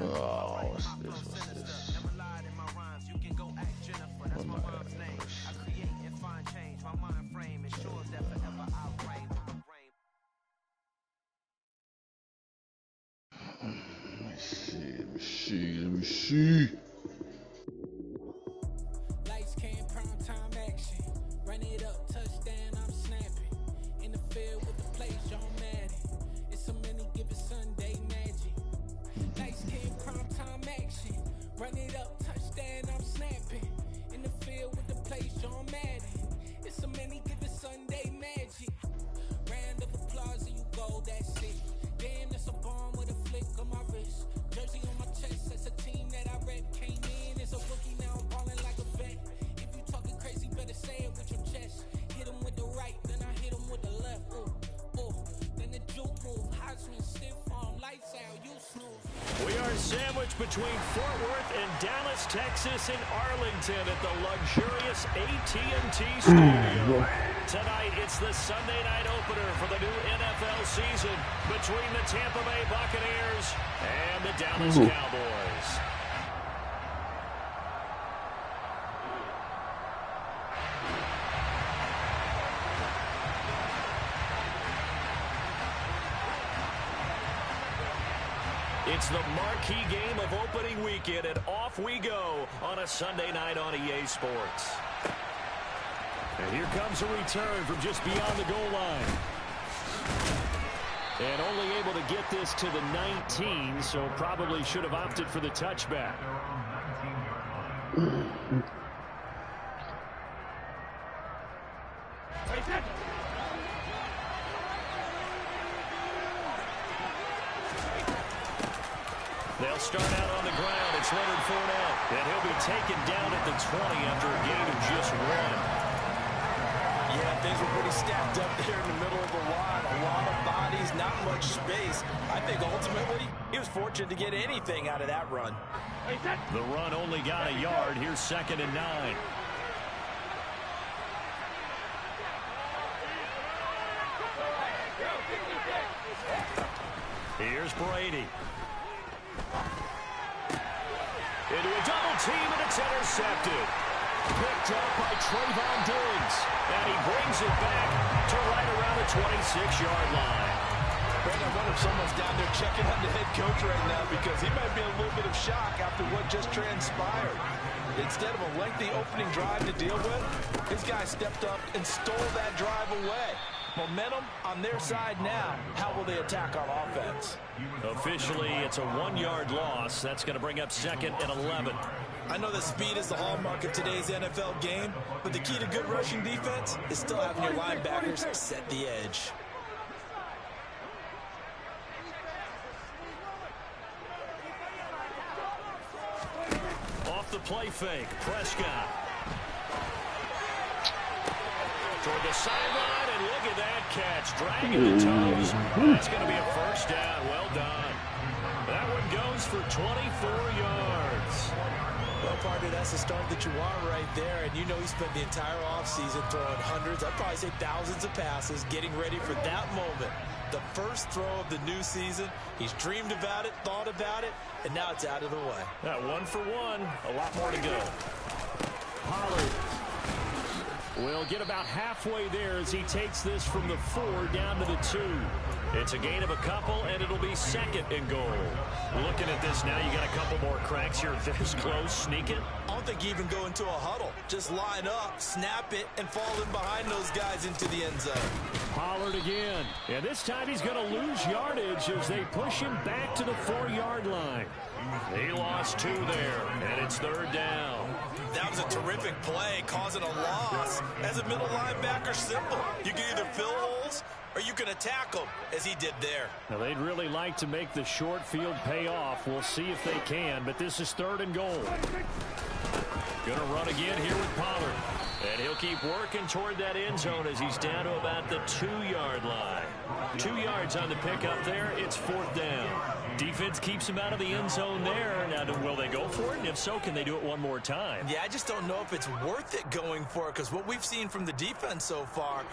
Oh, what's this? What's this? Oh my gosh. Let me see, let me see, let me see. Lights came, prime time action. Run it up, touchdown, I'm snapping. In the field with the plays, John Madden. It's so many, give it Sunday magic. Lights came, prime time action. Run it up, touchdown, I'm snapping. In the field with the plays, John Madden. It's so many, give it Sunday magic. Round of applause and you go, that's it. Damn, that's a bomb with a flick on my wrist. Jersey on my chest, that's a team that I rep. Came in as a rookie, now I'm balling like a vet. If you talking crazy, better say it with your chest. Hit him with the right, then I hit him with the left. Then the juke move, Heisman stiff arm, lights out, you snooze. We are sandwiched between Fort Worth and Dallas, Texas, and Arlington at the luxurious AT&T Stadium. Tonight, it's the Sunday night opener for the new NFL season between the Tampa Bay Buccaneers and the Dallas Cowboys. It's the marquee game of opening weekend, and off we go on a Sunday night on EA Sports. And here comes a return from just beyond the goal line. And only able to get this to the 19, so probably should have opted for the touchback. They'll start out on the ground. It's Leonard Fournette. And he'll be taken down at the 20 after a gain of just 1. Yeah, things were pretty stacked up there in the middle of the line. A lot of bodies, not much space. I think ultimately he was fortunate to get anything out of that run. The run only got a yard. Here's 2nd and 9. Here's Brady. Into a double team, and it's intercepted. Picked up by Trayvon Diggs. And he brings it back to right around the 26-yard line. Brandon, I wonder if someone's down there checking on the head coach right now, because he might be in a little bit of shock after what just transpired. Instead of a lengthy opening drive to deal with, his guy stepped up and stole that drive away. Momentum on their side now. How will they attack on offense? Officially, it's a 1-yard loss. That's going to bring up 2nd and 11. I know that speed is the hallmark of today's NFL game, but the key to good rushing defense is still having your linebackers set the edge. Off the play fake, Prescott. Toward the sideline, and look at that catch. Dragging the toes. That's going to be a first down. Well done. That one goes for 24 yards. Well, partner, that's the start that you want right there. And you know he spent the entire offseason throwing hundreds, I'd probably say thousands of passes, getting ready for that moment. The first throw of the new season. He's dreamed about it, thought about it, and now it's out of the way. That 1 for 1. A lot more to go. Pollard will get about halfway there as he takes this from the 4 down to the 2. It's a gain of a couple, and it'll be 2nd and goal. Looking at this now, you got a couple more cracks here. This close, sneak it. I don't think you even go into a huddle. Just line up, snap it, and fall in behind those guys into the end zone. Pollard again. And this time he's going to lose yardage as they push him back to the 4-yard line. He lost 2 there, and it's 3rd down. That was a terrific play, causing a loss. As a middle linebacker, simple. You can either fill holes or you can attack them, as he did there. Now, they'd really like to make the short field pay off. We'll see if they can, but this is 3rd and goal. Going to run again here with Pollard. And he'll keep working toward that end zone as he's down to about the 2-yard line. 2 yards on the pickup there. It's 4th down. Defense keeps him out of the end zone there. Now, will they go for it? And if so, can they do it one more time? Yeah, I just don't know if it's worth it going for it, because what we've seen from the defense so far,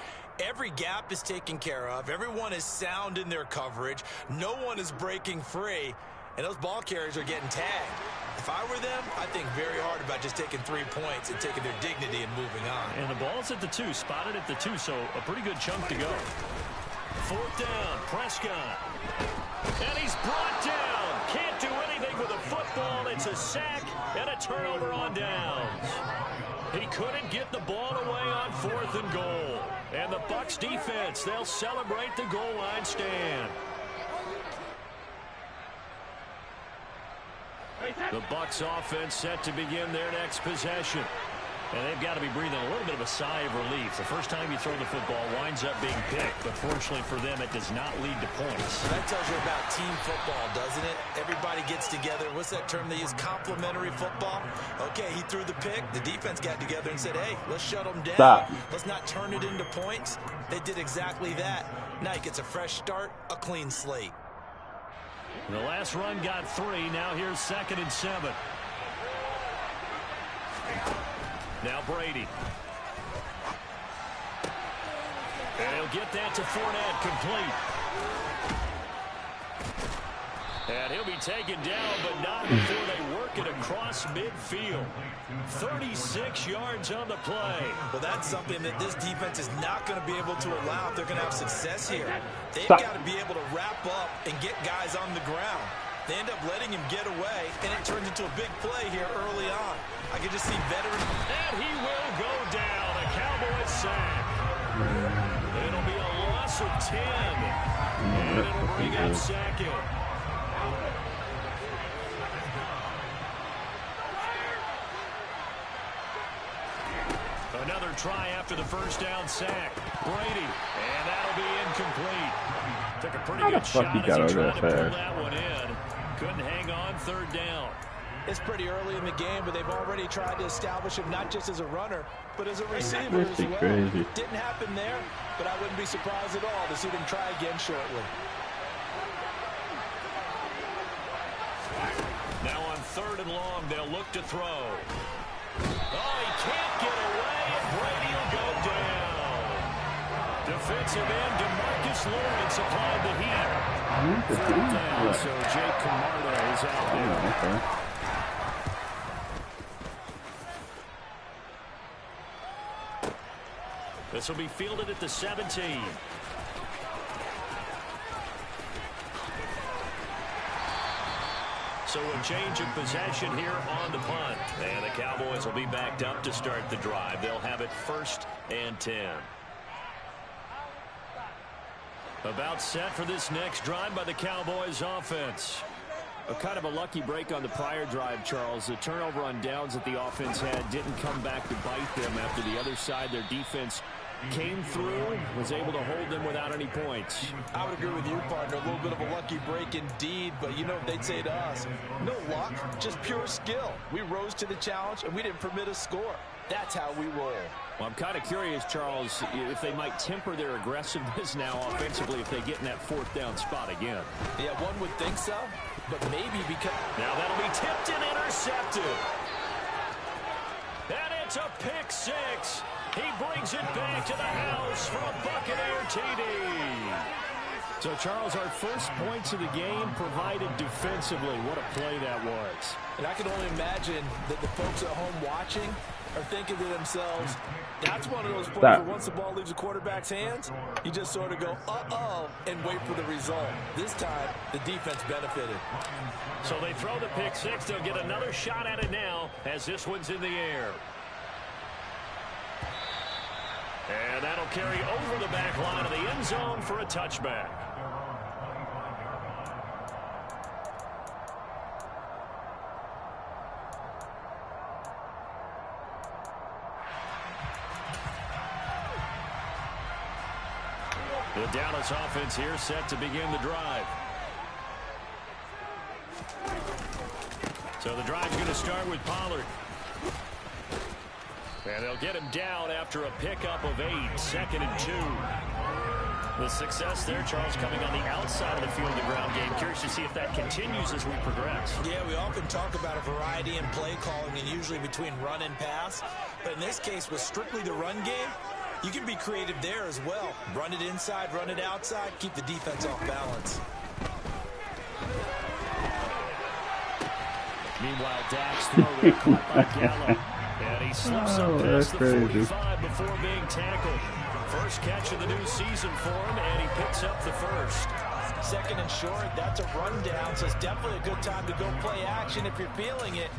every gap is taken care of. Everyone is sound in their coverage. No one is breaking free. and those ball carriers are getting tagged. If I were them, I'd think very hard about just taking 3 points and taking their dignity and moving on. And the ball's at the 2, spotted at the 2, so a pretty good chunk to go. 4th down, Prescott. And he's brought down. Can't do anything with a football. It's a sack and a turnover on downs. He couldn't get the ball away on 4th and goal. And the Bucs defense, they'll celebrate the goal line stand. The Bucs offense set to begin their next possession. And they've got to be breathing a little bit of a sigh of relief. The first time you throw the football winds up being picked, but fortunately for them, it does not lead to points. That tells you about team football, doesn't it? Everybody gets together. What's that term they use? Complementary football. Okay, he threw the pick. The defense got together and said, hey, let's shut them down. Stop. Let's not turn it into points. They did exactly that. Now he gets a fresh start, a clean slate. The last run got 3. Now here's 2nd and 7. Now Brady. And he'll get that to Fournette, complete. And he'll be taken down, but not before they work it across midfield. 36 yards on the play. Well, that's something that this defense is not going to be able to allow if they're going to have success here. They've got to be able to wrap up and get guys on the ground. They end up letting him get away, and it turns into a big play here early on. I can just see veteran. And he will go down. A Cowboys sack. It'll be a loss of 10. And it'll bring up Sackett. Another try after the first down sack. Brady. And that'll be incomplete. Took a pretty good shot as he tried to pull that one in. Couldn't hang on 3rd down. It's pretty early in the game, but they've already tried to establish him not just as a runner, but as a receiver as well. Crazy. Didn't happen there, but I wouldn't be surprised at all to see them try again shortly. Now on 3rd and long, they'll look to throw. Oh, he can't get away, and Brady will go down. Defensive end DeMarcus Lawrence applied the heat. 4th down, so Jake Camarda is out there. Okay. This will be fielded at the 17. So a change of possession here on the punt. And the Cowboys will be backed up to start the drive. They'll have it 1st and 10. About set for this next drive by the Cowboys offense. A kind of a lucky break on the prior drive, Charles. The turnover on downs that the offense had didn't come back to bite them after the other side. Their defense came through, was able to hold them without any points. I would agree with you, partner. A little bit of a lucky break indeed, but you know what they'd say to us? No luck, just pure skill. We rose to the challenge, and we didn't permit a score. That's how we roll. Well, I'm kind of curious, Charles, if they might temper their aggressiveness now offensively if they get in that 4th down spot again. Yeah, one would think so, but maybe because... Now that'll be tipped and intercepted. And it's a pick 6. He brings it back to the house for a Buccaneer TD. So, Charles, our first points of the game provided defensively. What a play that was. And I can only imagine that the folks at home watching are thinking to themselves, that's one of those plays where once the ball leaves the quarterback's hands, you just sort of go, uh-oh, and wait for the result. This time, the defense benefited. So they throw the pick 6. They'll get another shot at it now as this one's in the air. And that'll carry over the back line of the end zone for a touchback. The Dallas offense here set to begin the drive. So the drive's going to start with Pollard. And they'll get him down after a pickup of 8, 2nd and 2. The success there, Charles, coming on the outside of the field, the ground game. Curious to see if that continues as we progress. Yeah, we often talk about a variety in play calling and usually between run and pass. But in this case, with strictly the run game, you can be creative there as well. Run it inside, run it outside, keep the defense off balance. Meanwhile, Dak's throw there caught by Gallup. And he slips up past the 45 before being tackled. First catch of the new season for him, and he picks up the first. Second and short, that's a rundown, so it's definitely a good time to go play action if you're feeling it.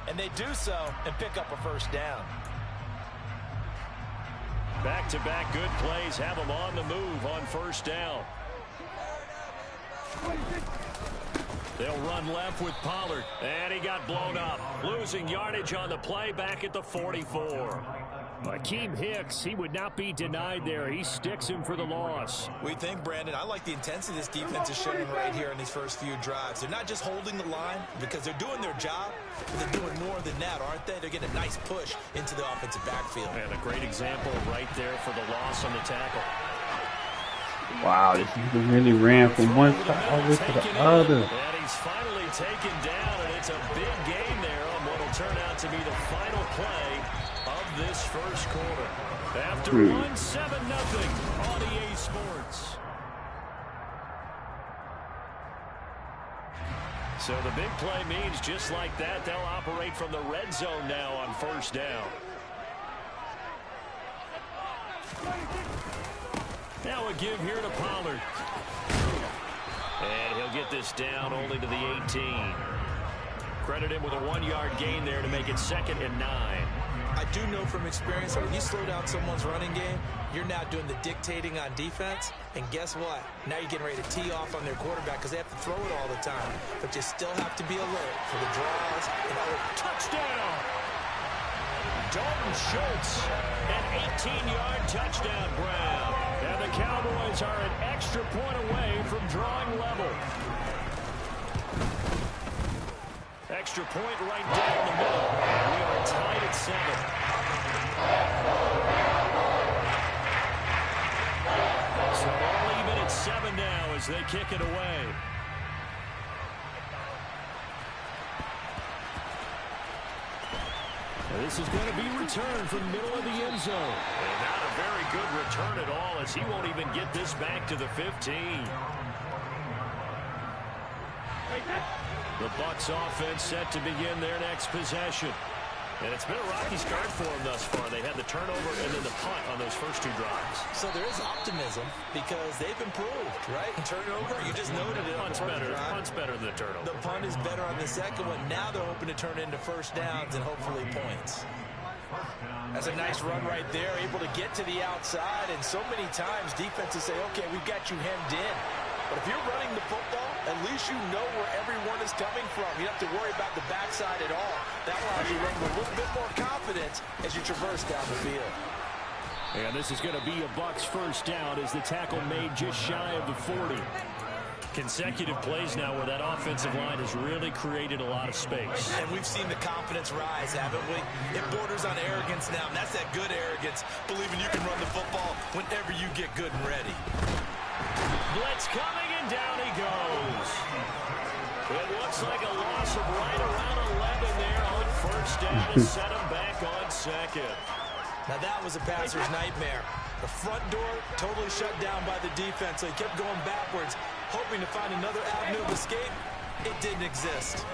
And they do so and pick up a first down. Back-to-back good plays have them on the move on first down. They'll run left with Pollard, and he got blown up. Losing yardage on the play back at the 44. Akeem Hicks, he would not be denied there. He sticks him for the loss. We think, Brandon, I like the intensity this defense is showing right here in these first few drives. They're not just holding the line because they're doing their job, but they're doing more than that, aren't they? They're getting a nice push into the offensive backfield. And a great example right there for the loss on the tackle. Wow, this is really ran from one side all the way to the other. And he's finally taken down, and it's a big gain there on what will turn out to be the final play of this first quarter. After 1-7-0 on EA Sports. So the big play means just like that, they'll operate from the red zone now on first down. Now a give here to Pollard. And he'll get this down only to the 18. Credit him with a 1-yard gain there to make it 2nd and 9. I do know from experience that when you slow down someone's running game, you're now doing the dictating on defense. And guess what? Now you're getting ready to tee off on their quarterback because they have to throw it all the time. But you still have to be alert for the draws. And touchdown! Dalton Schultz, an 18-yard touchdown grab. And the Cowboys are an extra point away from drawing level. Extra point right down the middle. We are tied at 7. So all even at 7 now as they kick it away. And this is going to be returned from the middle of the end zone. And not a very good return at all as he won't even get this back to the 15. The Bucs offense set to begin their next possession. And it's been a rocky start for them thus far. They had the turnover and then the punt on those first 2 drives. So there is optimism because they've improved, right? Turnover, you just noted it. Punt's better than the turnover. The punt is better on the second one. Now they're hoping to turn into first downs and hopefully points. That's a nice run right there, able to get to the outside. And so many times defenses say, okay, we've got you hemmed in. But if you're running the football, at least you know where everyone is coming from. You don't have to worry about the backside at all. That allows you to run with a little bit more confidence as you traverse down the field. And this is going to be a Bucs first down as the tackle made just shy of the 40. Consecutive plays now where that offensive line has really created a lot of space. And we've seen the confidence rise, haven't we? It borders on arrogance now, and that's that good arrogance, believing you can run the football whenever you get good and ready. Blitz coming, and down he goes. It looks like a loss of right around 11 there on first down to set him back on second. Now that was a passer's nightmare. The front door totally shut down by the defense, so he kept going backwards, hoping to find another avenue of escape. It didn't exist.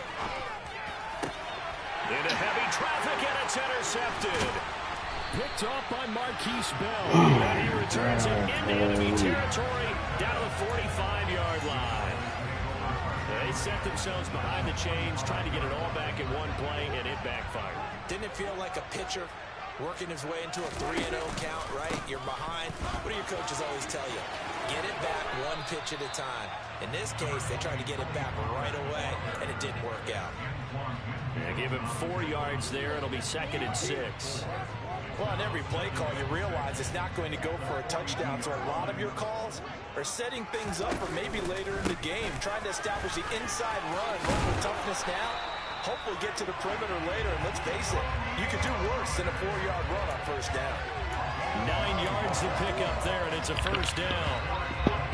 Into heavy traffic, and it's intercepted. Picked off by Marquise Bell. And he returns it into enemy territory down to the 45-yard line. They set themselves behind the chains, trying to get it all back in one play, and it backfired. Didn't it feel like a pitcher working his way into a 3-0 count, right? You're behind. What do your coaches always tell you? Get it back one pitch at a time. In this case, they tried to get it back right away, and it didn't work out. Yeah, give him 4 yards there. It'll be 2nd and 6. Well, on every play call, you realize it's not going to go for a touchdown, so a lot of your calls are setting things up for maybe later in the game, trying to establish the inside run with toughness now. Hopefully get to the perimeter later, and let's face it, you could do worse than a 4-yard run on first down. 9 yards to pick up there, and it's a first down.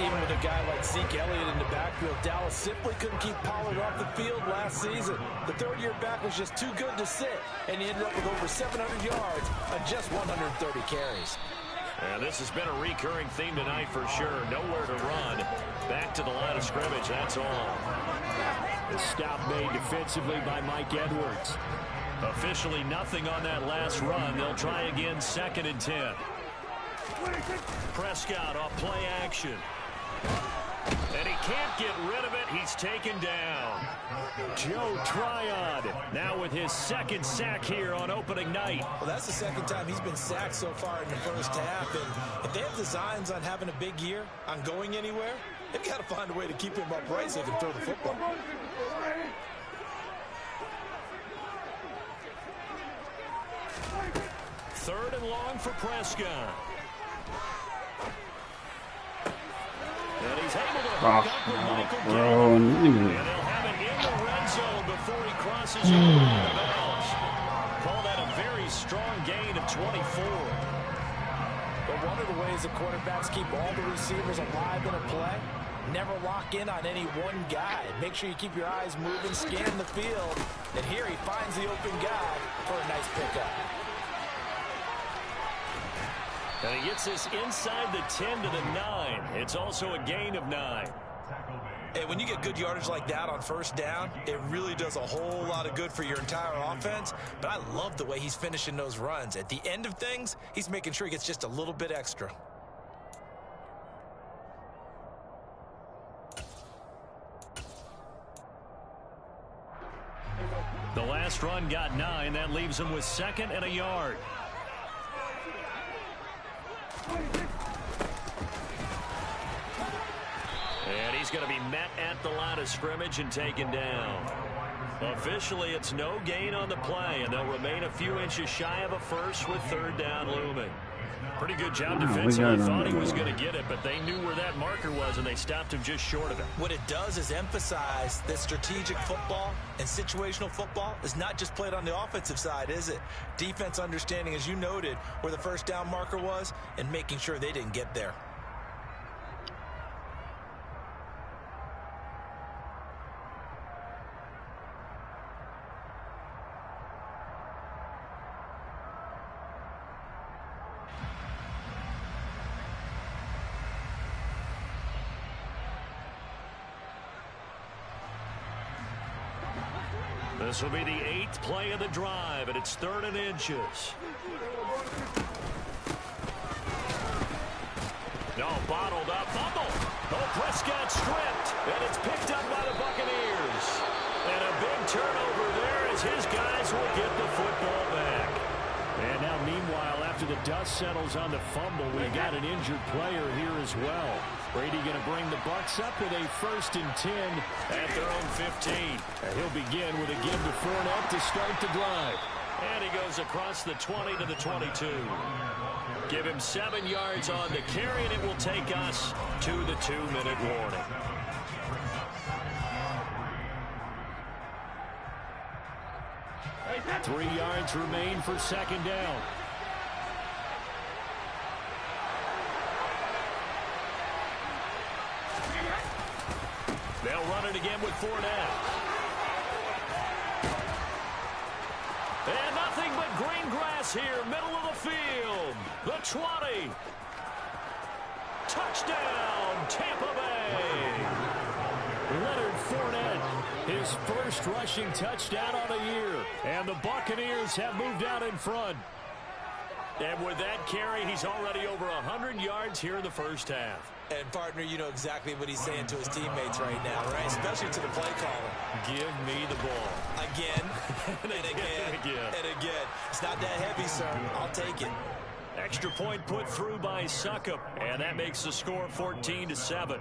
Even with a guy like Zeke Elliott in the backfield, Dallas simply couldn't keep Pollard off the field last season. The third-year back was just too good to sit, and he ended up with over 700 yards on just 130 carries. And this has been a recurring theme tonight for sure. Nowhere to run. Back to the line of scrimmage, that's all. The stop made defensively by Mike Edwards. Officially nothing on that last run. They'll try again, 2nd and 10. Prescott off play action. And he can't get rid of it. He's taken down. Joe Tryon now with his 2nd sack here on opening night. Well, that's the 2nd time he's been sacked so far in the first half. And if they have designs on having a big year, on going anywhere, they've got to find a way to keep him upright so they can throw the football. Third and long for Prescott. And he's able to hook up with Michael Gallup. And they'll have it in the red zone before he crosses over the bounds. Call that a very strong gain of 24. But one of the ways the quarterbacks keep all the receivers alive in a play, never lock in on any one guy. Make sure you keep your eyes moving, scan the field. And here he finds the open guy for a nice pickup. And he gets this inside the 10 to the 9. It's also a gain of 9. Hey, when you get good yardage like that on first down, it really does a whole lot of good for your entire offense. But I love the way he's finishing those runs. At the end of things, he's making sure he gets just a little bit extra. The last run got 9. That leaves him with 2nd and a yard. And he's going to be met at the line of scrimmage and taken down. Officially, it's no gain on the play, and they'll remain a few inches shy of a first with 3rd down looming. Pretty good job defensively. Thought he was going to get it, but they knew where that marker was, and they stopped him just short of it. What it does is emphasize that strategic football and situational football is not just played on the offensive side, is it? Defense understanding, as you noted, where the first down marker was and making sure they didn't get there. This will be the 8th play of the drive, and it's 3rd and inches. No, bottled up. Fumble. Oh, Prescott stripped, and it's picked up by the Buccaneers. And a big turnover there as his guys will get the football back. And now, meanwhile, after the dust settles on the fumble, we've got an injured player here as well. Brady going to bring the Bucs up with a 1st and 10 at their own 15. And he'll begin with a give to Fournette to start the drive. And he goes across the 20 to the 22. Give him 7 yards on the carry, and it will take us to the 2-minute warning. Three yards remain for 2nd down. They'll run it again with Fournette. And nothing but green grass here, middle of the field. The 20. Touchdown, Tampa Bay. Leonard Fournette, his first rushing touchdown on the year. And the Buccaneers have moved out in front. And with that carry, he's already over 100 yards here in the first half. And, partner, you know exactly what he's saying to his teammates right now, right? Especially to the play caller. Give me the ball. Again, and again, and again. It's not that heavy, sir. I'll take it. Extra point put through by Succop, and that makes the score 14-7.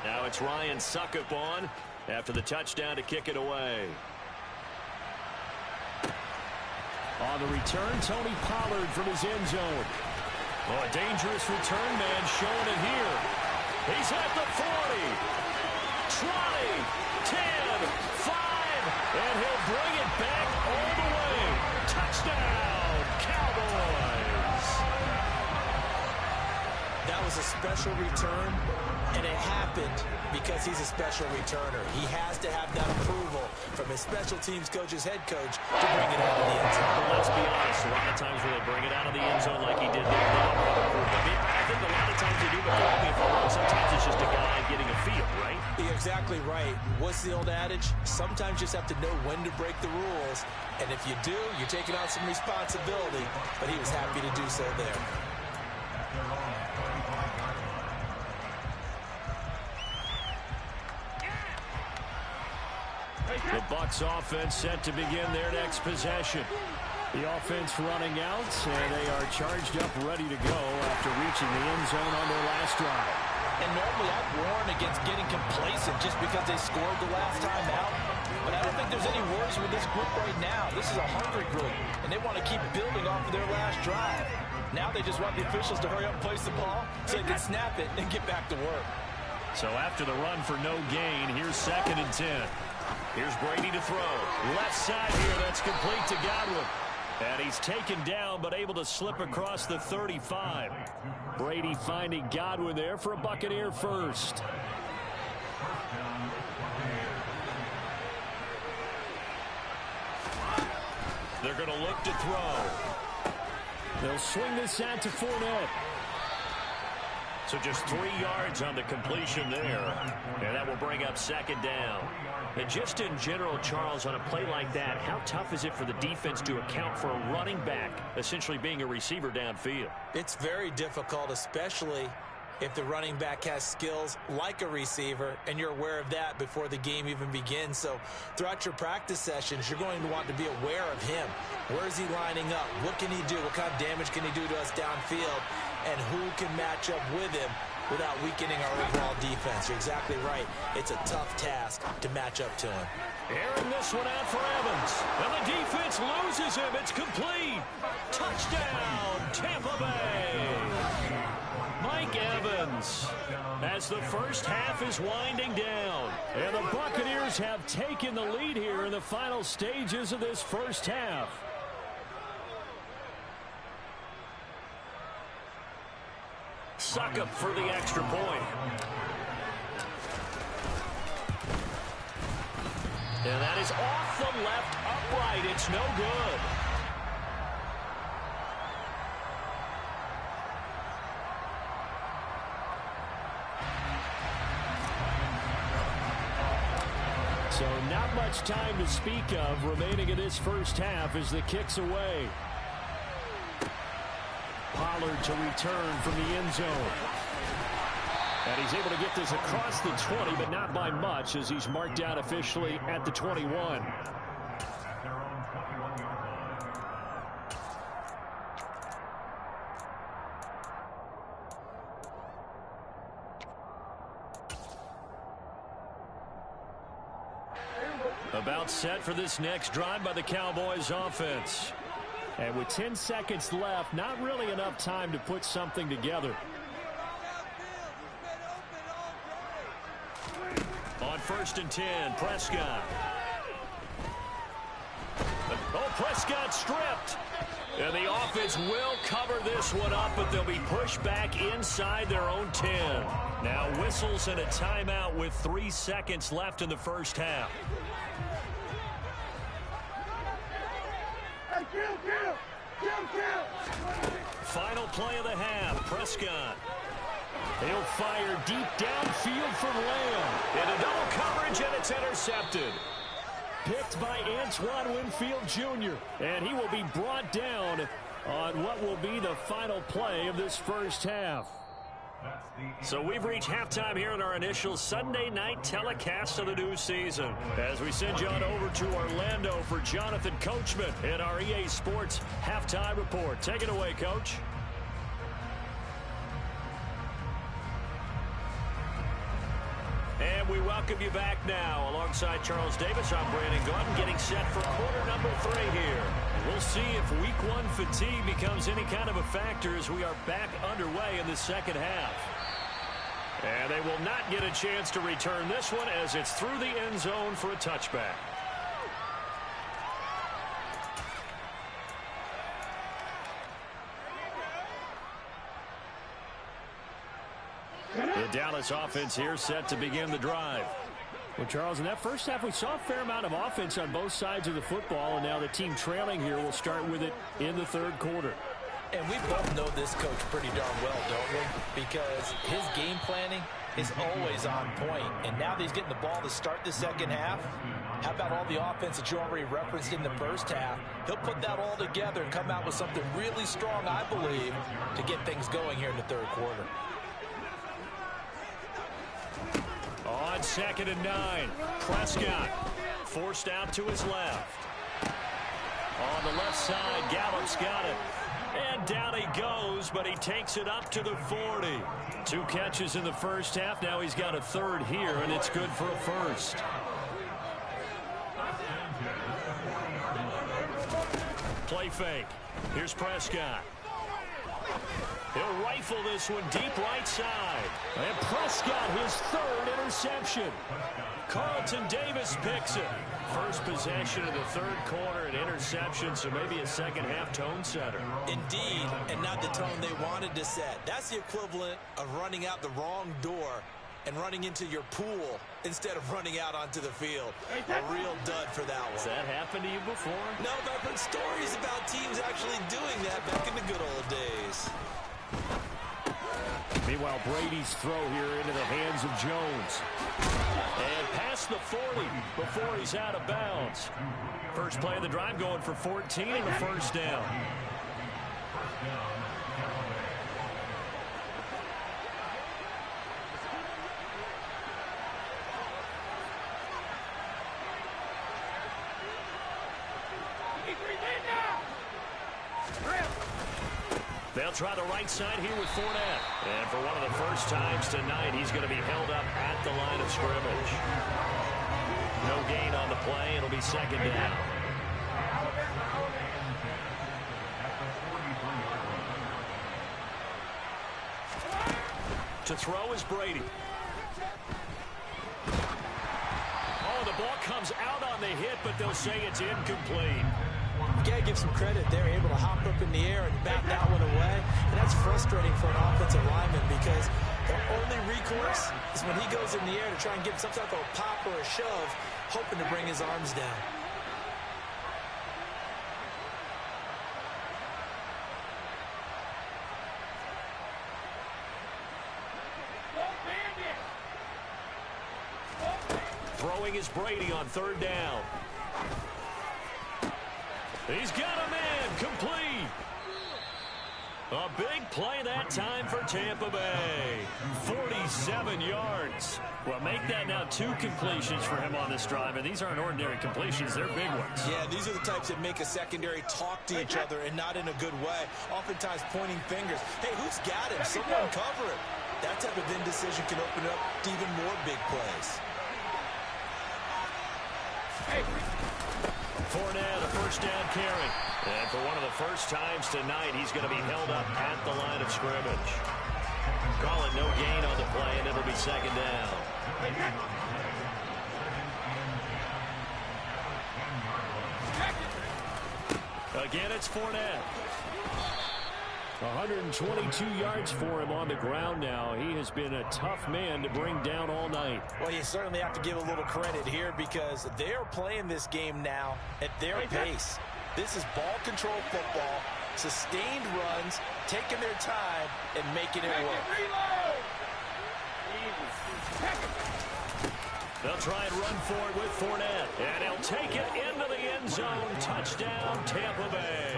Now it's Ryan Succop on after the touchdown to kick it away. On the return, Tony Pollard from his end zone. Oh, a dangerous return man showing it here. He's at the 40, 20, 10, 5, and he'll bring it back all the way. Touchdown, Cowboys. That was a special return, and it happened because he's a special returner. He has to have that approval from his special teams coach's head coach to bring it out of the end zone. But let's be honest, a lot of times when they bring it out of the end zone like he did there, they don't have approval. I mean, I think the What's the old adage? Sometimes you just have to know when to break the rules. And if you do, you're taking on some responsibility. But he was happy to do so there. The Bucs offense set to begin their next possession. The offense running out, and they are charged up, ready to go after reaching the end zone on their last drive. And normally I'd warn against getting complacent just because they scored the last time out. But I don't think there's any worries with this group right now. This is a hungry group, and they want to keep building off of their last drive. Now they just want the officials to hurry up and place the ball so they can snap it and get back to work. So after the run for no gain, here's 2nd and 10. Here's Brady to throw. Left side here, that's complete to Godwin. And he's taken down, but able to slip across the 35. Brady finding Godwin there for a Buccaneer first. They're going to look to throw. They'll swing this out to Fournette. So just 3 yards on the completion there. And that will bring up 2nd down. And just in general, Charles, on a play like that, how tough is it for the defense to account for a running back essentially being a receiver downfield? It's very difficult, especially if the running back has skills like a receiver, and you're aware of that before the game even begins. So throughout your practice sessions, you're going to want to be aware of him. Where is he lining up? What can he do? What kind of damage can he do to us downfield? And who can match up with him without weakening our overall defense? You're exactly right. It's a tough task to match up to him. Airing this one out for Evans. And the defense loses him. It's complete. Touchdown, Tampa Bay. Mike Evans, as the first half is winding down. And the Buccaneers have taken the lead here in the final stages of this first half. Suck up for the extra point. And that is off the left upright. It's no good. So not much time to speak of remaining in this first half as the kick's away. Pollard to return from the end zone. And he's able to get this across the 20, but not by much as he's marked down officially at the 21. About set for this next drive by the Cowboys offense. And with 10 seconds left, not really enough time to put something together. On 1st and 10, Prescott. Oh, Prescott stripped. And the offense will cover this one up, but they'll be pushed back inside their own 10. Now whistles and a timeout with 3 seconds left in the first half. Final play of the half, Prescott. He'll fire deep downfield for Lamb. Into double coverage, and it's intercepted. Picked by Antoine Winfield Jr., and he will be brought down on what will be the final play of this first half. So we've reached halftime here in our initial Sunday night telecast of the new season. As we send you on over to Orlando for Jonathan Coachman in our EA Sports Halftime Report. Take it away, Coach. And we welcome you back now. Alongside Charles Davis, I'm Brandon Gordon, getting set for quarter number 3 here. We'll see if week 1 fatigue becomes any kind of a factor as we are back underway in the second half. And they will not get a chance to return this one as it's through the end zone for a touchback. The Dallas offense here set to begin the drive. Well, Charles, in that first half, we saw a fair amount of offense on both sides of the football, and now the team trailing here will start with it in the third quarter. And we both know this coach pretty darn well, don't we? because his game planning is always on point. And now that he's getting the ball to start the second half, how about all the offense that you already referenced in the first half? He'll put that all together and come out with something really strong, I believe, to get things going here in the third quarter. On 2nd and 9, Prescott forced out to his left. On the left side, Gallup's got it. And down he goes, but he takes it up to the 40. 2 catches in the first half. Now he's got a third here, and it's good for a first. Play fake. Here's Prescott. He'll rifle this one deep right side. And Prescott, his third interception. Carlton Davis picks it. First possession of the third quarter, an interception, so maybe a second half tone setter. Indeed, and not the tone they wanted to set. That's the equivalent of running out the wrong door and running into your pool instead of running out onto the field. A real dud for that one. Has that happened to you before? No, but I've heard stories about teams actually doing that back in the good old days. Meanwhile, Brady's throw here into the hands of Jones. And past the 40 before he's out of bounds. First play of the drive going for 14 and a first down. They'll try the right side here with Fournette. And for one of the first times tonight, he's going to be held up at the line of scrimmage. No gain on the play. It'll be second down. To throw is Brady. Oh, the ball comes out on the hit, but they'll say it's incomplete. You got to give some credit. They're able to hop up in the air and bat that one away. And that's frustrating for an offensive lineman because their only recourse is when he goes in the air to try and give some type of a pop or a shove, hoping to bring his arms down. Throwing is Brady on third down. He's got a man, complete. A big play that time for Tampa Bay. 47 yards. Well, make that now 2 completions for him on this drive, and these aren't ordinary completions. They're big ones. Yeah, these are the types that make a secondary talk to each other and not in a good way. Oftentimes pointing fingers. Hey, who's got him? Someone cover him. That type of indecision can open up to even more big plays. Fournette, a first down carry. And for one of the first times tonight, he's going to be held up at the line of scrimmage. Call it no gain on the play, and it'll be second down. Again, it's Fournette. 122 yards for him on the ground now. He has been a tough man to bring down all night. Well, you certainly have to give a little credit here because they're playing this game now at their pace. This is ball control football, sustained runs, taking their time, and making it work. They'll try and run for it with Fournette. And he'll take it into the end zone. Touchdown, Tampa Bay.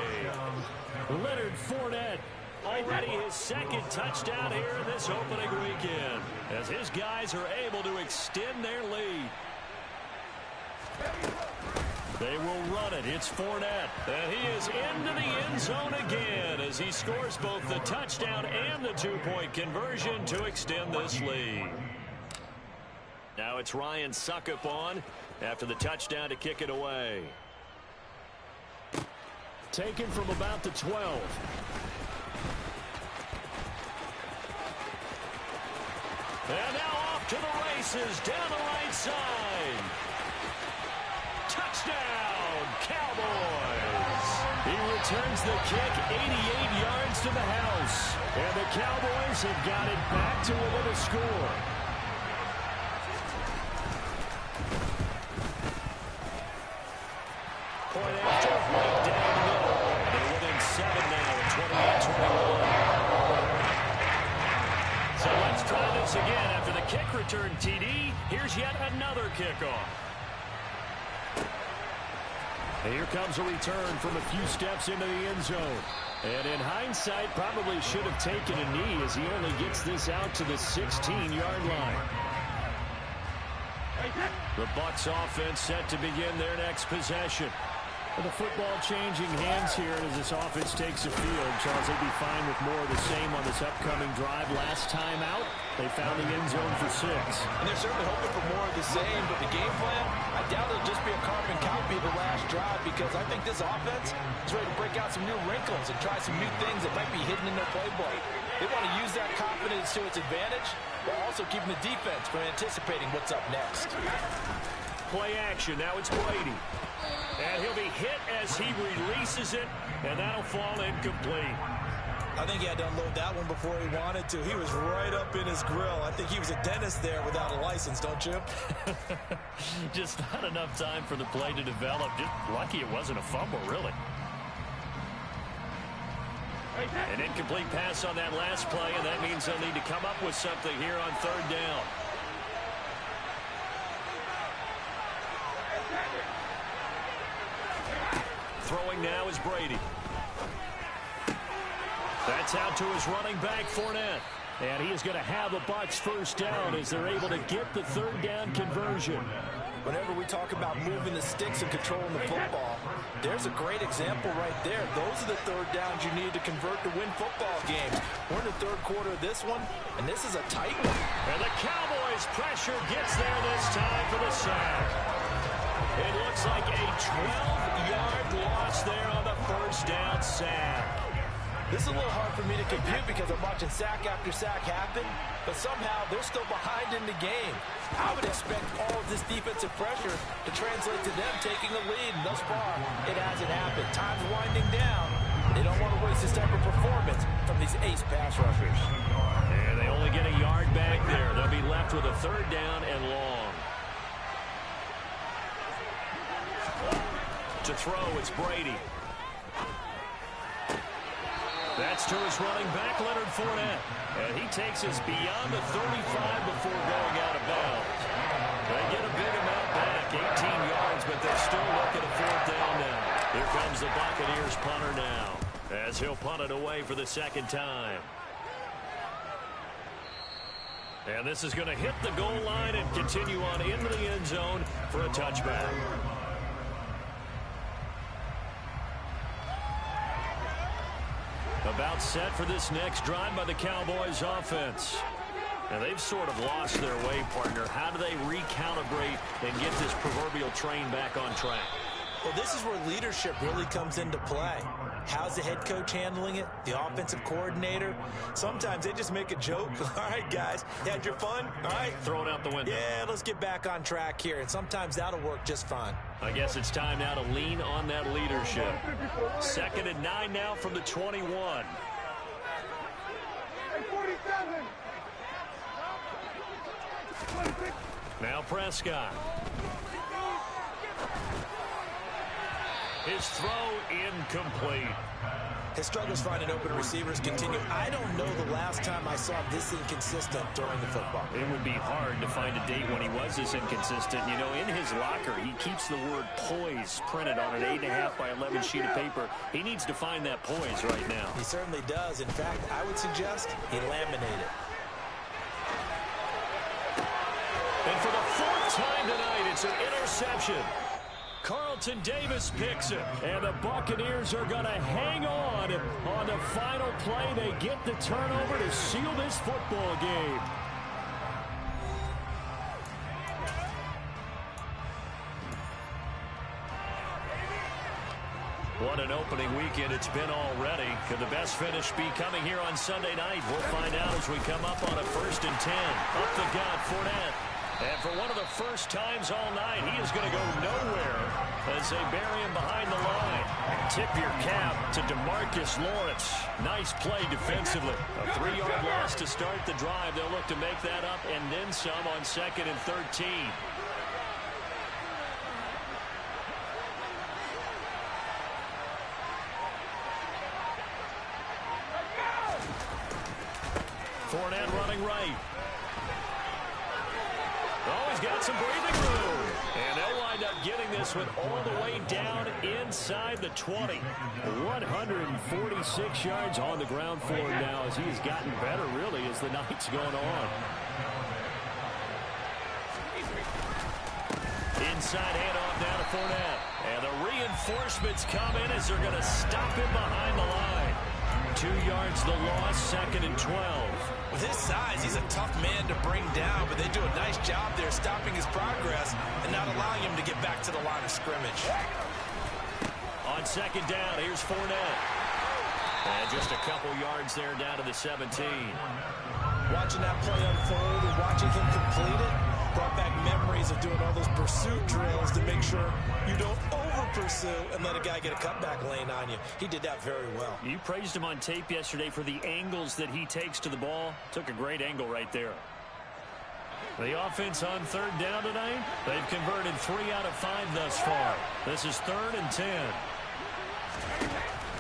Leonard Fournette, already his second touchdown here in this opening weekend, as his guys are able to extend their lead. They will run it. It's Fournette. And he is into the end zone again as he scores both the touchdown and the 2-point conversion to extend this lead. Now it's Ryan Suckup on after the touchdown to kick it away. Taken from about the 12. And now off to the races down the right side. Touchdown, Cowboys. He returns the kick 88 yards to the house. And the Cowboys have got it back to within a score. Point after, right down the middle. They're within 7 now at 28-21. Once again, after the kick return TD, here's yet another kickoff. And here comes a return from a few steps into the end zone. And in hindsight, probably should have taken a knee as he only gets this out to the 16-yard line. The Bucs offense set to begin their next possession. The football changing hands here as this offense takes the field. Charles, they'd be fine with more of the same on this upcoming drive. Last time out, they found the end zone for 6. And they're certainly hoping for more of the same, but the game plan, I doubt it'll just be a carbon copy of the last drive, because I think this offense is ready to break out some new wrinkles and try some new things that might be hidden in their playbook. They want to use that confidence to its advantage, while also keeping the defense from anticipating what's up next. Play action. Now it's Brady. And he'll be hit as he releases it, and that'll fall incomplete. I think he had to unload that one before he wanted to. He was right up in his grill. I think he was a dentist there without a license, don't you? Just not enough time for the play to develop. Just lucky it wasn't a fumble, really. An incomplete pass on that last play, and that means they'll need to come up with something here on 3rd down. Throwing now is Brady. That's out to his running back, Fournette. And he is going to have the Bucs first down as they're able to get the 3rd down conversion. Whenever we talk about moving the sticks and controlling the football, there's a great example right there. Those are the 3rd downs you need to convert to win football games. We're in the 3rd quarter of this one, and this is a tight one. And the Cowboys' pressure gets there this time for the sack. It looks like a 12-yard loss there on the 1st down sack. This is a little hard for me to compute because I'm watching sack after sack happen, but somehow they're still behind in the game. I would expect all of this defensive pressure to translate to them taking a lead, and thus far, it hasn't happened. Time's winding down. They don't want to waste this type of performance from these ace pass rushers. And they only get a yard back there. They'll be left with a 3rd down and long. To throw, it's Brady. That's to his running back, Leonard Fournette. And he takes us beyond the 35 before going out of bounds. They get a big amount back, 18 yards, but they're still looking at 4th down now. Here comes the Buccaneers punter now, as he'll punt it away for the 2nd time. And this is going to hit the goal line and continue on into the end zone for a touchback. About set for this next drive by the Cowboys offense. And they've sort of lost their way, partner. How do they recalibrate and get this proverbial train back on track? Well, this is where leadership really comes into play. How's the head coach handling it? The offensive coordinator? Sometimes they just make a joke. All right, guys, you had your fun? All right. Throw it out the window. Yeah, let's get back on track here. And sometimes that'll work just fine. I guess it's time now to lean on that leadership. 2nd and 9 now from the 21. Now Prescott. His throw incomplete. His struggles finding open receivers continue. I don't know the last time I saw this inconsistent during the football. It would be hard to find a date when he was this inconsistent. You know, in his locker, he keeps the word poise printed on an 8.5 by 11 sheet of paper. He needs to find that poise right now. He certainly does. In fact, I would suggest he laminate it. And for the 4th time tonight, it's an interception. Carlton Davis picks it, and the Buccaneers are going to hang on the final play. They get the turnover to seal this football game. What an opening weekend it's been already. Could the best finish be coming here on Sunday night? We'll find out as we come up on a 1st and 10. Up the gut, Fournette. And for one of the first times all night, he is going to go nowhere as they bury him behind the line. Tip your cap to DeMarcus Lawrence. Nice play defensively. A 3-yard loss to start the drive. They'll look to make that up and then some on 2nd and 13. Fournette running right. Oh, he's got some breathing room. And they'll wind up getting this one all the way down inside the 20. 146 yards on the ground for him now as he has gotten better, really, as the night's going on. Inside handoff down to Fournette. And the reinforcements come in as they're going to stop him behind the line. 2 yards the loss, 2nd and 12. With his size, he's a tough man to bring down, but they do a nice job there stopping his progress and not allowing him to get back to the line of scrimmage. On 2nd down, here's Fournette. And just a couple yards there down to the 17. Watching that play unfold and watching him complete it brought back memories of doing all those pursuit drills to make sure you don't over-pursue and let a guy get a cutback lane on you. He did that very well. You praised him on tape yesterday for the angles that he takes to the ball. Took a great angle right there. The offense on 3rd down tonight, they've converted 3 out of 5 thus far. This is 3rd and 10.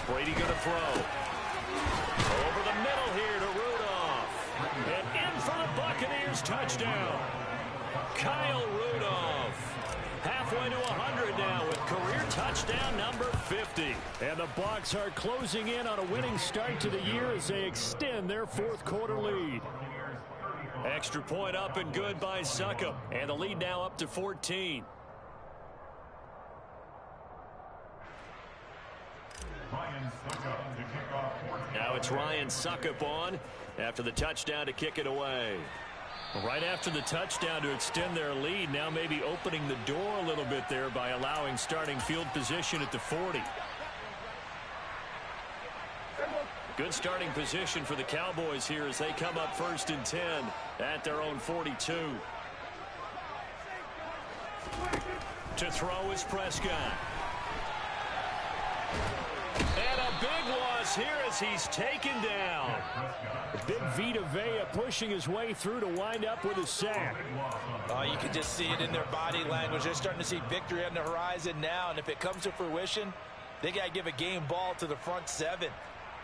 Brady going to throw. Over the middle here to Rudolph. And in for the Buccaneers touchdown. Kyle Rudolph. Halfway to 100 now with career touchdown number 50. And the Bucs are closing in on a winning start to the year as they extend their 4th quarter lead. Extra point up and good by Succop. And the lead now up to 14. Now it's Ryan Succop on after the touchdown to kick it away. Right after the touchdown to extend their lead, now maybe opening the door a little bit there by allowing starting field position at the 40. Good starting position for the Cowboys here as they come up 1st and 10 at their own 42. To throw is Prescott. And a big loss here as he's taken down. Big Vita Vea pushing his way through to wind up with a sack. Oh, you can just see it in their body language. They're starting to see victory on the horizon now, and if it comes to fruition, they got to give a game ball to the front 7.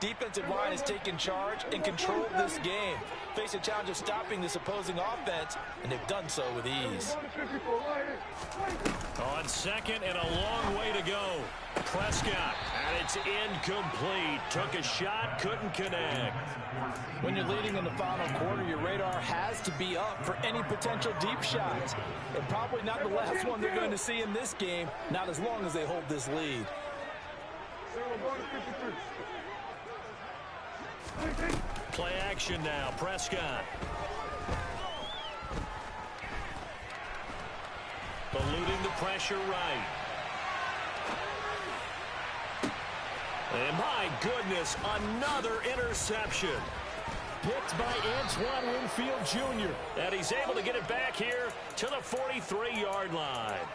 Defensive line has taken charge and controlled this game. Face a challenge of stopping this opposing offense, and they've done so with ease. On 2nd and a long way to go. Prescott, and it's incomplete. Took a shot, couldn't connect. When you're leading in the final quarter, your radar has to be up for any potential deep shots. And probably not the last one they're going to see in this game, not as long as they hold this lead. Play action now, Prescott. Eluding the pressure right. And my goodness, another interception. Picked by Antoine Winfield Jr. And he's able to get it back here to the 43-yard line.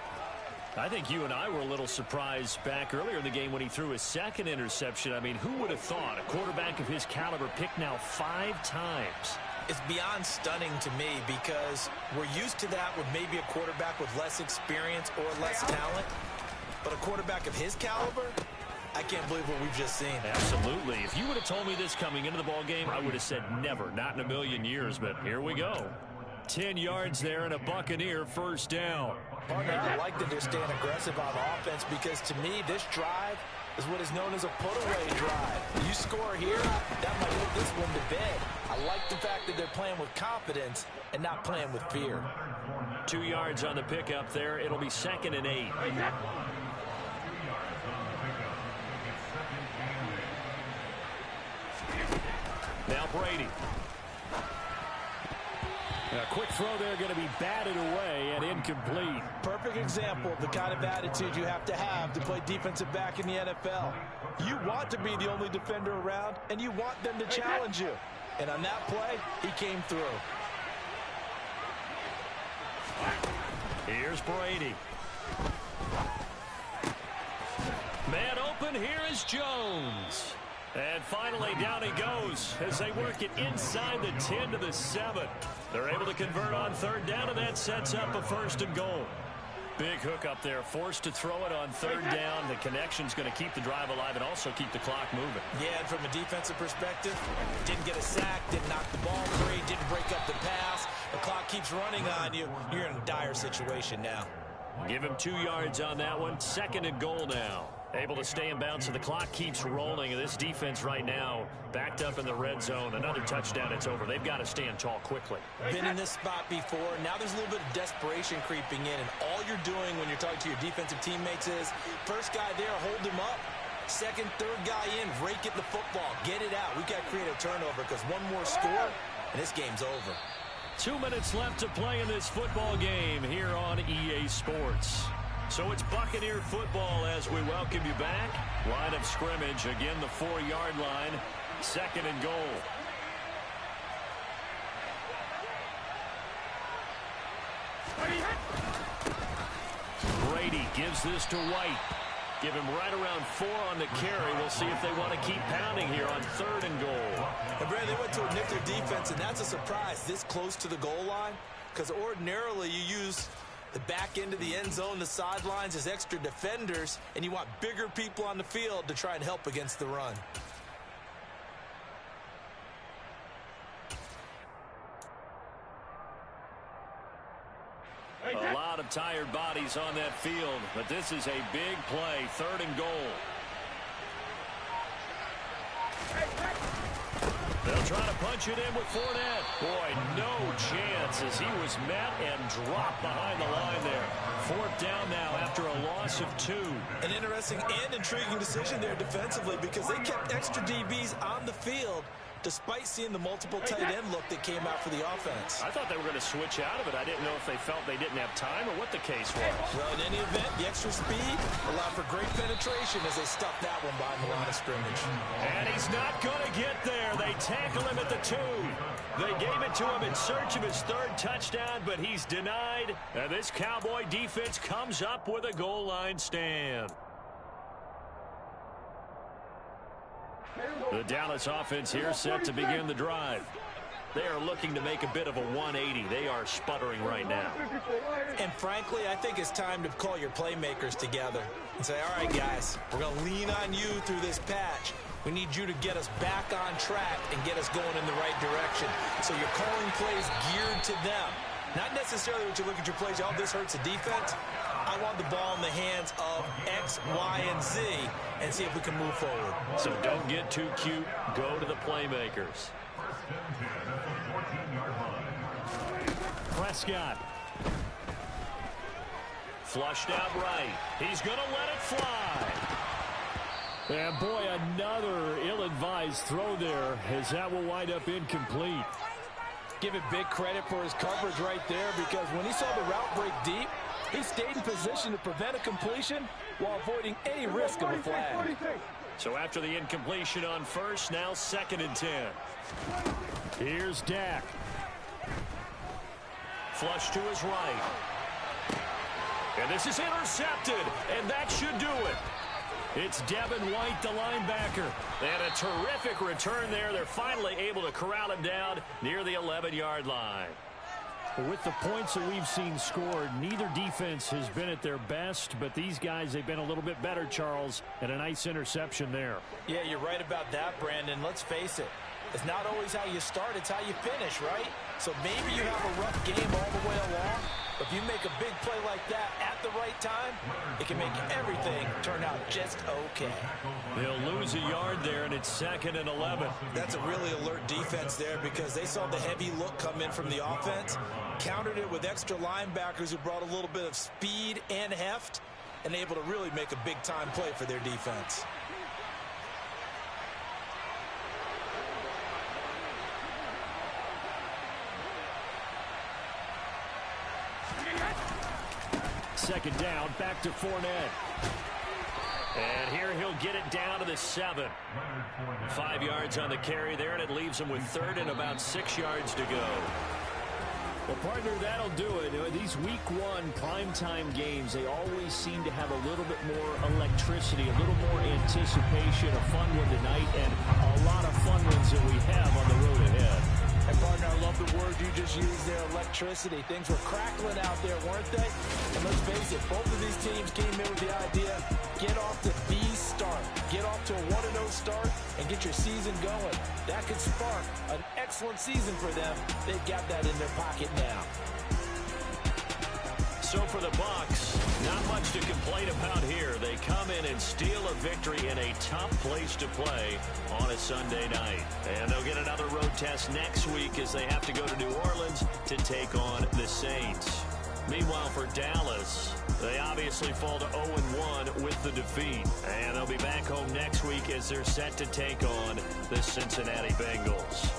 I think you and I were a little surprised back earlier in the game when he threw his 2nd interception. I mean, who would have thought a quarterback of his caliber picked now 5 times? It's beyond stunning to me because we're used to that with maybe a quarterback with less experience or less talent. But a quarterback of his caliber, I can't believe what we've just seen. Absolutely. If you would have told me this coming into the ballgame, I would have said never, not in a million years. But here we go. 10 yards there and a Buccaneer 1st down. Partner, I like that they're staying aggressive on offense because to me, this drive is what is known as a put-away drive. You score here, that might put this one to bed. I like the fact that they're playing with confidence and not playing with fear. 2 yards on the pickup there. It'll be 2nd and 8. Now Brady. A quick throw there going to be batted away and incomplete. Perfect example of the kind of attitude you have to play defensive back in the NFL. You want to be the only defender around, and you want them to challenge you. And on that play, he came through. Here's Brady. Man open, here is Jones. And finally, down he goes as they work it inside the 10 to the 7. They're able to convert on 3rd down, and that sets up a 1st and goal. Big hook up there, forced to throw it on 3rd down. The connection's going to keep the drive alive and also keep the clock moving. Yeah, and from a defensive perspective, didn't get a sack, didn't knock the ball free, didn't break up the pass. A clock keeps running on you, you're in a dire situation now. Give him 2 yards on that one. 2nd and goal now. Able to stay in bounds, so the clock keeps rolling. And this defense right now backed up in the red zone. Another touchdown, it's over. They've got to stand tall quickly. Been in this spot before. Now there's a little bit of desperation creeping in. And all you're doing when you're talking to your defensive teammates is, first guy there, hold him up. Second, third guy in, rake at the football. Get it out. We've got to create a turnover because one more score, and this game's over. 2 minutes left to play in this football game here on EA Sports. So it's Buccaneer football as we welcome you back. Line of scrimmage, again the 4-yard line. 2nd and goal. Brady gives this to White. Give him right around 4 on the carry. We'll see if they want to keep pounding here on 3rd and goal. And Brad, they went to a nickel defense, and that's a surprise this close to the goal line, because ordinarily you use the back end of the end zone, the sidelines as extra defenders, and you want bigger people on the field to try and help against the run. A lot of tired bodies on that field, but this is a big play. 3rd and goal. They'll try to punch it in with Fournette. Boy, no chance as he was met and dropped behind the line there. 4th down now after a loss of 2. An interesting and intriguing decision there defensively because they kept extra DBs on the field despite seeing the multiple tight end look that came out for the offense. I thought they were going to switch out of it. I didn't know if they felt they didn't have time or what the case was. Well, in any event, the extra speed allowed for great penetration as they stuffed that one behind the line of scrimmage. And he's not going to get there. They tackle him at the 2. They gave it to him in search of his 3rd touchdown, but he's denied. And this Cowboy defense comes up with a goal line stand. The Dallas offense here set to begin the drive. They are looking to make a bit of a 180. They are sputtering right now. And frankly, I think it's time to call your playmakers together and say, all right, guys, we're going to lean on you through this patch. We need you to get us back on track and get us going in the right direction. So you're calling plays geared to them. Not necessarily when you look at your plays, oh, this hurts the defense. I want the ball in the hands of X, Y, and Z and see if we can move forward. So don't get too cute. Go to the playmakers. Prescott. Flushed out right. He's going to let it fly. And boy, another ill-advised throw there as that will wind up incomplete. Give it big credit for his coverage right there because when he saw the route break deep, he stayed in position to prevent a completion while avoiding any risk of a flag. So after the incompletion on 1st, now 2nd and 10. Here's Dak. Flush to his right. And this is intercepted, and that should do it. It's Devin White, the linebacker. And a terrific return there. They're finally able to corral him down near the 11-yard line. With the points that we've seen scored, neither defense has been at their best, but these guys, they've been a little bit better, Charles, and a nice interception there. Yeah, you're right about that, Brandon. Let's face it. It's not always how you start, it's how you finish, right? So maybe you have a rough game all the way along, but if you make a big play like that at the right time, it can make everything turn out just okay. They'll lose a yard there, and it's 2nd and 11. That's a really alert defense there because they saw the heavy look come in from the offense, countered it with extra linebackers who brought a little bit of speed and heft, and able to really make a big-time play for their defense. Second down, back to Fournette. And here he'll get it down to the 7. 5 yards on the carry there, and it leaves him with 3rd and about 6 yards to go. Well, partner, that'll do it. These Week 1 primetime games, they always seem to have a little bit more electricity, a little more anticipation, a fun one tonight, and a lot of fun ones that we have on the road ahead. And partner, I love the word you just used there, electricity. Things were crackling out there, weren't they? And let's face it, both of these teams came in with the idea, get off to the start. Get off to a 1-0 start and get your season going. That could spark an excellent season for them. They've got that in their pocket now. So for the Bucs, not much to complain about here. They come in and steal a victory in a tough place to play on a Sunday night. And they'll get another road test next week as they have to go to New Orleans to take on the Saints. Meanwhile, for Dallas, they obviously fall to 0-1 with the defeat. And they'll be back home next week as they're set to take on the Cincinnati Bengals.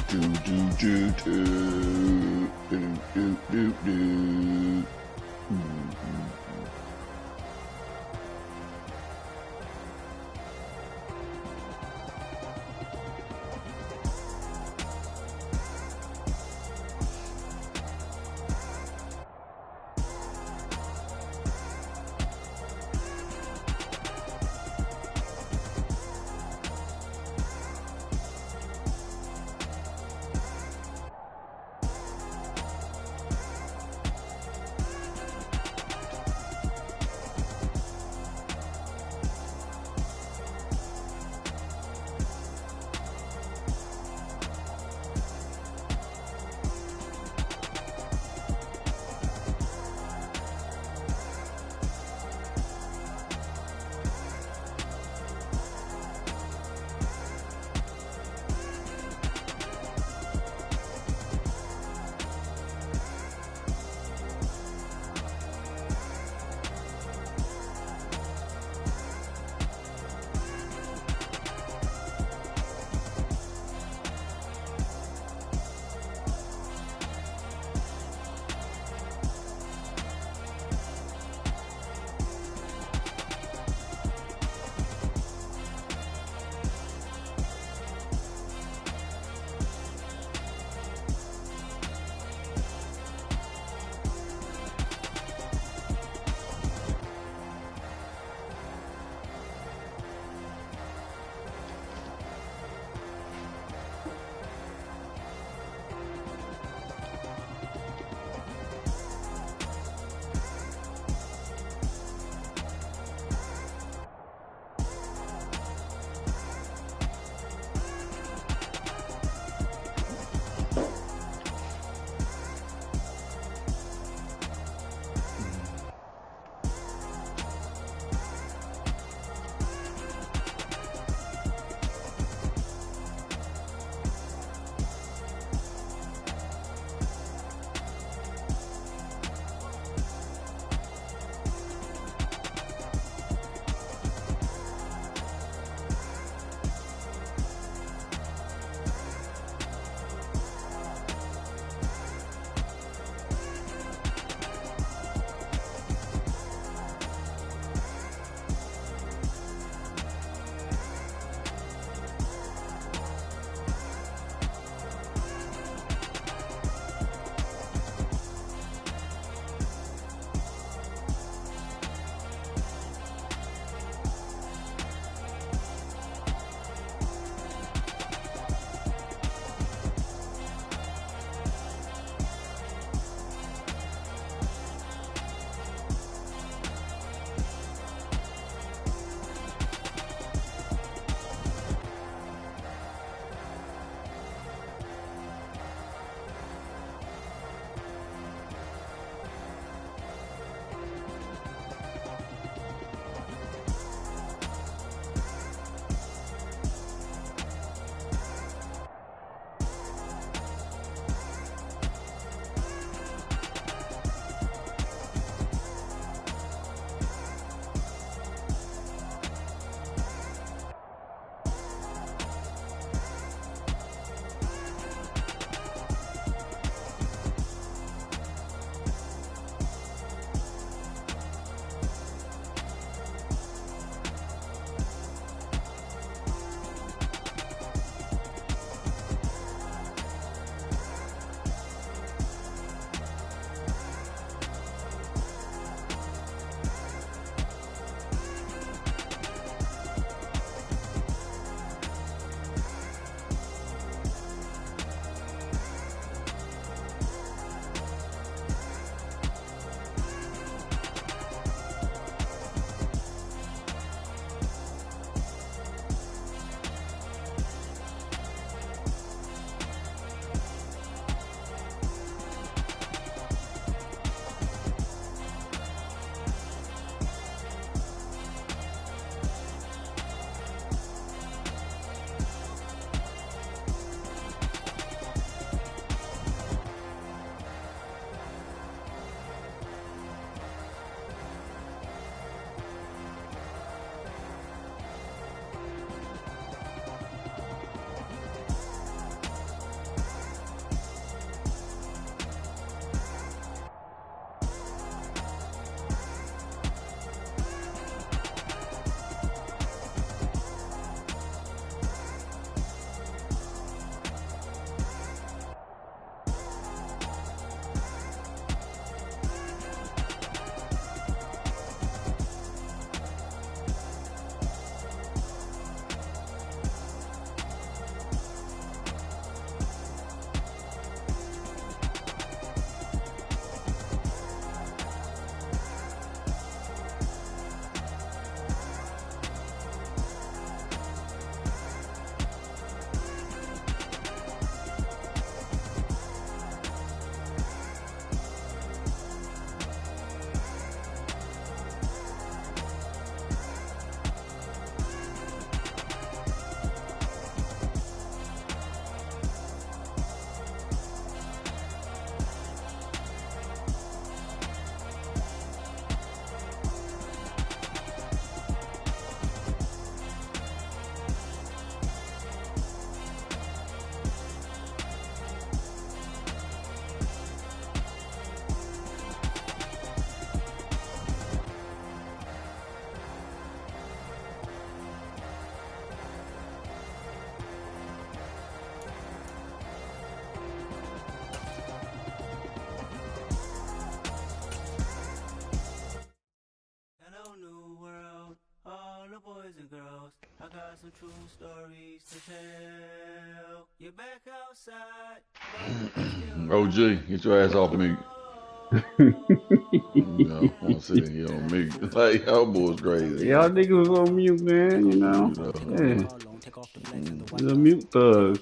do, do, do, do, do, do. I got some true stories to tell. You're back outside. OG, get your ass off of me. You know, I want to sit here on me. Like, y'all boys crazy, Y'all man. niggas was on mute, man, you know? You know. Yeah. The mute thugs.